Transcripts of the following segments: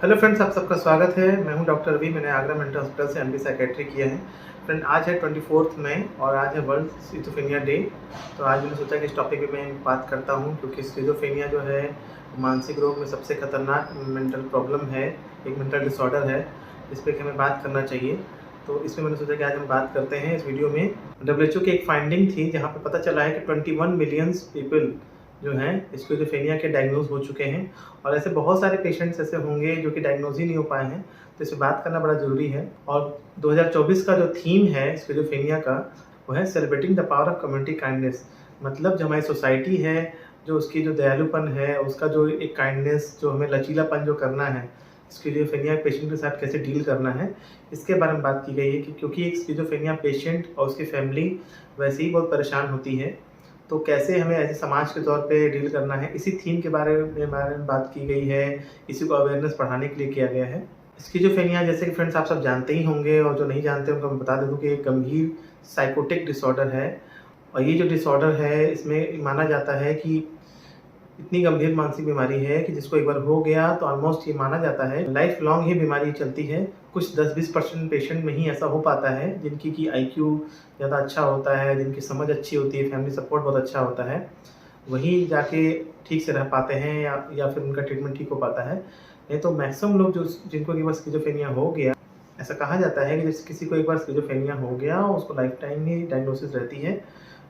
Hello friends, आप सबका स्वागत है। मैं हूं डॉक्टर रवि। मैंने आगरा मेंटल हॉस्पिटल से एमडी साइकेट्री किया है। फ्रेंड, आज है 24 मई और आज है वर्ल्ड स्किज़ोफ्रेनिया डे। तो आज मैंने सोचा कि इस टॉपिक पे मैं बात करता हूं, क्योंकि स्किज़ोफ्रेनिया जो है मानसिक रोग में सबसे खतरनाक मेंटल प्रॉब्लम है, एक मेंटल डिसऑर्डर है। इस पर हमें बात करना चाहिए। तो इसमें मैंने सोचा कि आज हम बात करते हैं इस वीडियो में। WHO की एक फाइंडिंग थी जहाँ पर पता चला है कि 21 मिलियंस पीपल जो हैं स्किज़ोफ्रेनिया के डायग्नोज हो चुके हैं, और ऐसे बहुत सारे पेशेंट्स ऐसे होंगे जो कि डायग्नोज ही नहीं हो पाए हैं। तो इस पे बात करना बड़ा ज़रूरी है। और 2024 का जो थीम है स्किज़ोफ्रेनिया का, वो है celebrating the power of community kindness. मतलब जो हमारी सोसाइटी है, जो उसकी जो दयालुपन है, उसका जो एक काइंडनेस, जो हमें लचीलापन जो करना है, स्किज़ोफ्रेनिया पेशेंट के साथ कैसे डील करना है, इसके बारे में बात की गई है। कि क्योंकि एक स्किज़ोफ्रेनिया पेशेंट और उसकी फैमिली वैसे ही बहुत परेशान होती है, तो कैसे हमें एज ए समाज के तौर पे डील करना है, इसी थीम के बारे में बात की गई है। इसी को अवेयरनेस बढ़ाने के लिए किया गया है। स्किज़ोफ्रेनिया, जैसे कि फ्रेंड्स आप सब जानते ही होंगे, और जो नहीं जानते उनको मैं बता देता हूँ कि एक गंभीर साइकोटिक डिसऑर्डर है। और ये जो डिसऑर्डर है, इसमें माना जाता है कि इतनी गंभीर मानसिक बीमारी है कि जिसको एक बार हो गया तो ऑलमोस्ट ये माना जाता है लाइफ लॉन्ग ही बीमारी चलती है। कुछ 10-20% पेशेंट में ही ऐसा हो पाता है जिनकी की IQ ज़्यादा अच्छा होता है, जिनकी समझ अच्छी होती है, फैमिली सपोर्ट बहुत अच्छा होता है, वही जाके ठीक से रह पाते हैं या फिर उनका ट्रीटमेंट ठीक हो पाता है। नहीं तो मैक्सिमम लोग जो जिनको एक बार स्किज़ोफ्रेनिया हो गया, ऐसा कहा जाता है कि जैसे किसी को एक बार स्किज़ोफ्रेनिया हो गया उसको लाइफ टाइम ही डायग्नोसिस रहती है।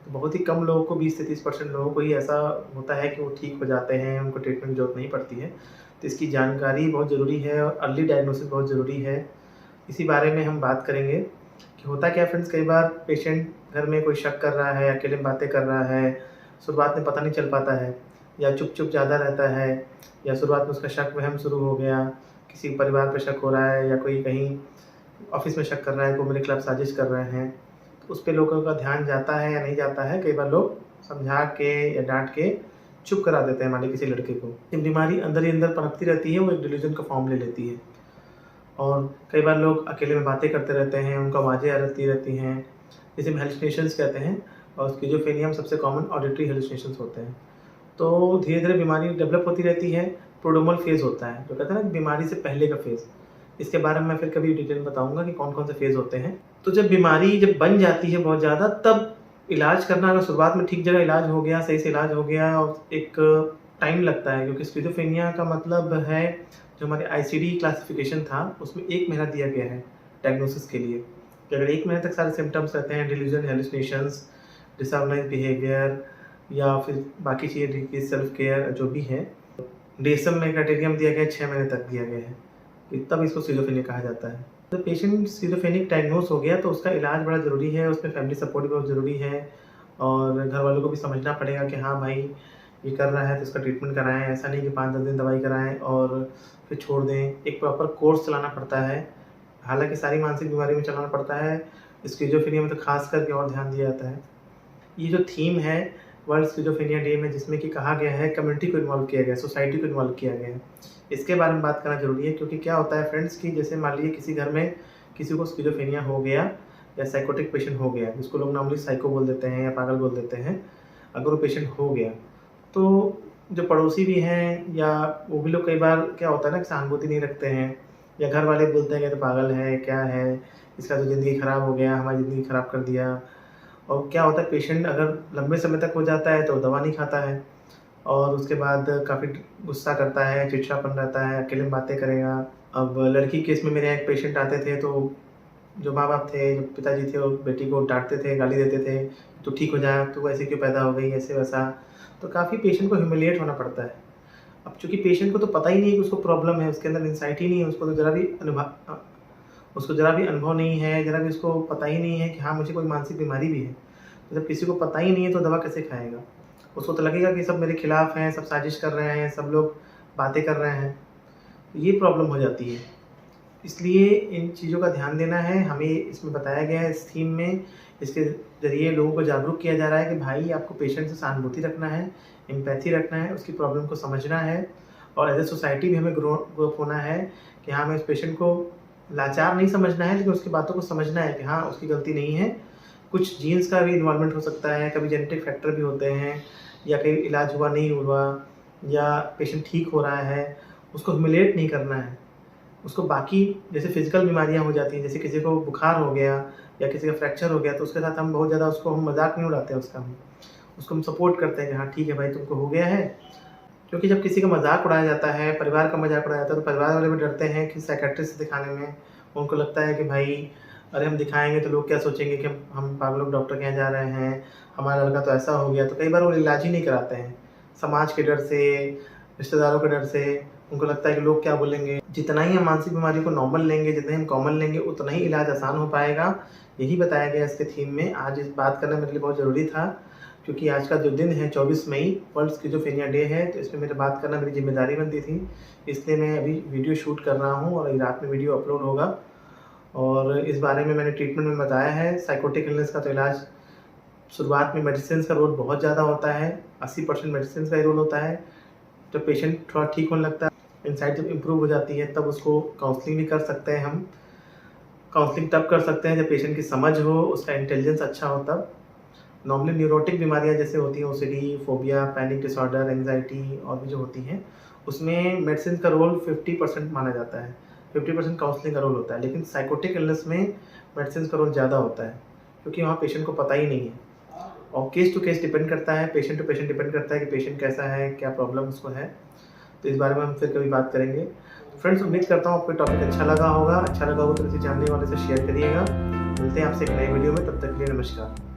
तो बहुत ही कम लोगों को, 20 से 30% लोगों को ही ऐसा होता है कि वो ठीक हो जाते हैं, उनको ट्रीटमेंट की ज़रूरत नहीं पड़ती है। तो इसकी जानकारी बहुत ज़रूरी है और अर्ली डायग्नोसिस बहुत ज़रूरी है। इसी बारे में हम बात करेंगे कि होता क्या है फ्रेंड्स। कई बार पेशेंट घर में कोई शक कर रहा है, अकेले में बातें कर रहा है, शुरुआत में पता नहीं चल पाता है, या चुप-चुप ज़्यादा रहता है, या शुरुआत में उसका शक वहम शुरू हो गया, किसी परिवार पे शक हो रहा है, या कोई कहीं ऑफ़िस में शक कर रहा है, कोई मेरे खिलाफ साजिश कर रहे हैं। तो उस पे लोगों का ध्यान जाता है या नहीं जाता है। कई बार लोग समझा के या डाँट के चुप करा देते हैं मान लीजिए किसी लड़के को। ये बीमारी अंदर ही अंदर पनपती रहती है, वो एक डिल्यूज़न का फ़ॉर्म ले लेती है। और कई बार लोग अकेले में बातें करते रहते हैं, उनको आवाज़ें आती रहती हैं, जिसे हम हेलुसिनेशंस कहते हैं। और स्किज़ोफ्रेनिया में सबसे कॉमन ऑडिटरी हेलुसिनेशंस होते हैं। तो धीरे-धीरे बीमारी डेवलप होती रहती है। प्रोड्रोमल फ़ेज़ होता है, जो कहते हैं ना बीमारी से पहले का फ़ेज़। इसके बारे में मैं फिर कभी डिटेल में बताऊँगा कि कौन-कौन से फ़ेज़ होते हैं। तो जब बीमारी बन जाती है बहुत ज़्यादा, तब इलाज करना, अगर शुरुआत में ठीक जगह इलाज हो गया, सही से इलाज हो गया, और एक टाइम लगता है, क्योंकि स्किज़ोफ्रेनिया का मतलब है, जो हमारे ICD क्लासिफ़िकेशन था उसमें 1 महीना दिया गया है डायग्नोसिस के लिए। कि अगर 1 महीने तक सारे सिम्पटम्स रहते हैं, डिल्यूज़न, हेलुसिनेशंस, डिसऑर्गनाइज़्ड बिहेवियर, या फिर बाकी चीज़ें ठीक है, सेल्फ केयर जो भी है, DSM में क्राइटेरियम दिया गया है, 6 महीने तक दिया गया है, कि तब इसको स्किज़ोफ्रेनिया कहा जाता है। तो पेशेंट स्किज़ोफ्रेनिक डायग्नोस हो गया तो उसका इलाज बड़ा ज़रूरी है, उसमें फैमिली सपोर्ट भी बहुत ज़रूरी है, और घर वालों को भी समझना पड़ेगा कि हाँ भाई, ये कर रहा है तो इसका ट्रीटमेंट कराएँ। ऐसा नहीं कि 5-10 दिन दवाई कराएँ और फिर छोड़ दें। एक प्रॉपर कोर्स चलाना पड़ता है। हालाँकि सारी मानसिक बीमारी में चलाना पड़ता है, स्किज़ोफ्रेनिया में तो ख़ास करके और ध्यान दिया जाता है। ये जो थीम है वर्ल्ड स्किज़ोफ्रेनिया डे में, जिसमें कि कहा गया है कम्युनिटी को इन्वॉल्व किया गया है, सोसाइटी को इन्वॉल्व किया गया है, इसके बारे में बात करना ज़रूरी है। क्योंकि क्या होता है फ्रेंड्स कि जैसे मान लीजिए किसी घर में किसी को स्किज़ोफ्रेनिया हो गया, या साइकोटिक पेशेंट हो गया, जिसको लोग नॉर्मली साइको बोल देते हैं या पागल बोल देते हैं। अगर वो पेशेंट हो गया तो जो पड़ोसी भी हैं, या वो भी लोग, कई बार क्या होता है ना कि सहानुभूति नहीं रखते हैं, या घर वाले बोलते हैं कि तो पागल है, क्या है, इसका तो ज़िंदगी ख़राब हो गया, हमारी ज़िंदगी ख़राब कर दिया। और क्या होता है, पेशेंट अगर लंबे समय तक हो जाता है तो दवा नहीं खाता है, और उसके बाद काफ़ी गुस्सा करता है, चिड़चिड़ापन रहता है, अकेले में बातें करेगा। अब लड़की केस में मेरे यहाँ एक पेशेंट आते थे, तो जो माँ-बाप थे, जो पिताजी थे, वो बेटी को डाँटते थे, गाली देते थे, "तू ठीक हो जा, तू ऐसे क्यों पैदा हो गई?" ऐसे-वैसा। तो काफ़ी पेशेंट को ह्यूमिलिएट होना पड़ता है। अब चूँकि पेशेंट को तो पता ही नहीं है कि उसको प्रॉब्लम है, उसके अंदर इंसाइट ही नहीं है, उसको तो ज़रा भी अनुभव नहीं है, ज़रा भी उसको पता ही नहीं है कि हाँ, मुझे कोई मानसिक बीमारी भी है। तो जब किसी को पता ही नहीं है तो दवा कैसे खाएगा? उसको तो लगेगा कि सब मेरे खिलाफ हैं, सब साजिश कर रहे हैं, सब लोग बातें कर रहे हैं। ये प्रॉब्लम हो जाती है। इसलिए इन चीज़ों का ध्यान देना है, हमें इसमें बताया गया है इस थीम में। इसके ज़रिए लोगों को जागरूक किया जा रहा है कि भाई, आपको पेशेंट से सहानुभूति रखना है, एम्पैथी रखना है, उसकी प्रॉब्लम को समझना है, और एज़ ए सोसाइटी भी हमें ग्रो अप होना है कि हाँ, हमें उस पेशेंट को लाचार नहीं समझना है, लेकिन उसकी बातों को समझना है कि हाँ, उसकी गलती नहीं है। कुछ जीन्स का भी इन्वॉल्वमेंट हो सकता है, कभी जेनेटिक फैक्टर भी होते हैं, या कहीं इलाज हुआ नहीं हुआ, या पेशेंट ठीक हो रहा है, उसको ह्यूमिलिएट नहीं करना है। उसको बाकी जैसे फिजिकल बीमारियां हो जाती हैं, जैसे किसी को बुखार हो गया या किसी का फ्रैक्चर हो गया, तो उसके साथ हम बहुत ज़्यादा उसको हम मजाक नहीं उड़ाते हैं उसको हम सपोर्ट करते हैं कि हाँ ठीक है भाई, तुमको हो गया है। क्योंकि जब किसी का मजाक उड़ाया जाता है, परिवार का मजाक उड़ाया जाता है, तो परिवार वाले भी डरते हैं कि साइकियाट्रिस्ट से दिखाने में। उनको लगता है कि भाई अरे हम दिखाएंगे तो लोग क्या सोचेंगे कि हम पागलों डॉक्टर के यहाँ जा रहे हैं, हमारा लड़का तो ऐसा हो गया। तो कई बार वो इलाज ही नहीं कराते हैं, समाज के डर से, रिश्तेदारों के डर से। उनको लगता है कि लोग क्या बोलेंगे। जितना ही हम मानसिक बीमारी को नॉर्मल लेंगे, जितना ही हम कॉमन लेंगे, उतना ही इलाज आसान हो पाएगा। यही बताया गया इसके थीम में। आज इस बात करना मेरे लिए बहुत ज़रूरी था, क्योंकि आज का जो दिन है 24 मई वर्ल्ड स्किज़ोफ्रेनिया डे है, तो इसमें मेरे बात करना मेरी जिम्मेदारी बनती थी। इसलिए मैं अभी वीडियो शूट कर रहा हूँ और रात में वीडियो अपलोड होगा। और इस बारे में मैंने ट्रीटमेंट में बताया है। साइकोटिक इलनेस का तो इलाज शुरुआत में मेडिसिन का रोल बहुत ज़्यादा होता है, 80% मेडिसिन का ही रोल होता है। जब पेशेंट थोड़ा ठीक होने लगता है, इंसाइट जब इम्प्रूव हो जाती है, तब उसको काउंसलिंग भी कर सकते हैं हम। काउंसलिंग तब कर सकते हैं जब पेशेंट की समझ हो, उसका इंटेलिजेंस अच्छा हो तब। नॉर्मली न्यूरोटिक बीमारियां जैसे होती हैं, OCD, phobia, panic disorder, anxiety और भी जो होती हैं, उसमें मेडिसिन का रोल 50% माना जाता है, 50% काउंसलिंग का रोल होता है। लेकिन साइकोटिक इलनेस में मेडिसिन का रोल ज़्यादा होता है, क्योंकि वहाँ पेशेंट को पता ही नहीं है। और केस टू केस डिपेंड करता है, पेशेंट टू पेशेंट डिपेंड करता है कि पेशेंट कैसा है, क्या प्रॉब्लम उसको है। तो इस बारे में हम फिर कभी बात करेंगे। फ्रेंड्स, उम्मीद करता हूँ आपको टॉपिक अच्छा लगा होगा तो किसी जानने वाले से शेयर करिएगा। मिलते हैं आपसे एक नई वीडियो में, तब तक के लिए नमस्कार।